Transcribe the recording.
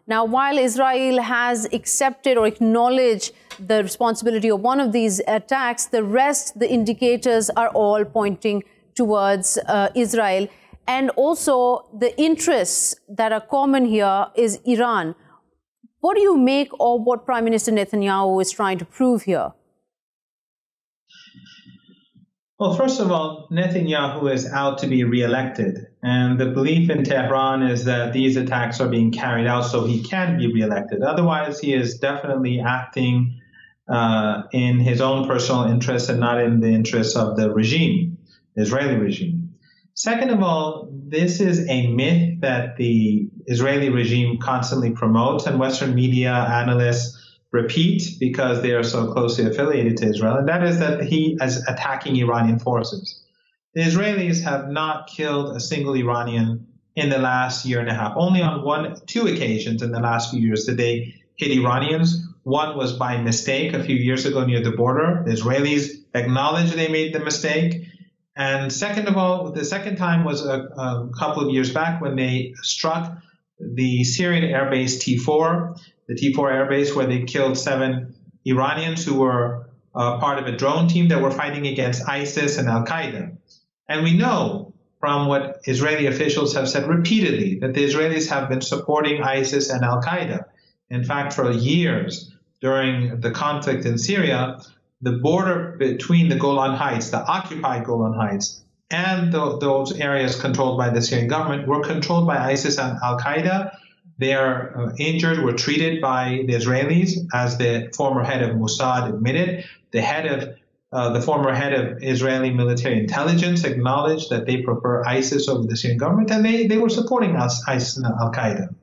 Now, while Israel has accepted or acknowledged the responsibility of one of these attacks, the rest, the indicators are all pointing towards Israel. And also the interests that are common here is Iran. What do you make of what Prime Minister Netanyahu is trying to prove here? Well, first of all, Netanyahu is out to be reelected. And the belief in Tehran is that these attacks are being carried out so he can be reelected. Otherwise, he is definitely acting in his own personal interests and not in the interests of the regime, the Israeli regime. Second of all, this is a myth that the Israeli regime constantly promotes, and Western media analysts repeat because they are so closely affiliated to Israel, and that is that he is attacking Iranian forces. The Israelis have not killed a single Iranian in the last year and a half. Only on two occasions in the last few years did they hit Iranians. One was by mistake a few years ago near the border. The Israelis acknowledged they made the mistake. And second of all, the second time was a couple of years back when they struck the Syrian airbase T4, the T4 airbase, where they killed 7 Iranians who were part of a drone team that were fighting against ISIS and Al-Qaeda. And we know from what Israeli officials have said repeatedly that the Israelis have been supporting ISIS and Al-Qaeda. In fact, for years during the conflict in Syria, the border between the Golan Heights, the occupied Golan Heights, and those areas controlled by the Syrian government were controlled by ISIS and Al-Qaeda. They are injured, were treated by the Israelis, as the former head of Mossad admitted. The former head of Israeli military intelligence acknowledged that they prefer ISIS over the Syrian government, and they were supporting ISIS and Al-Qaeda.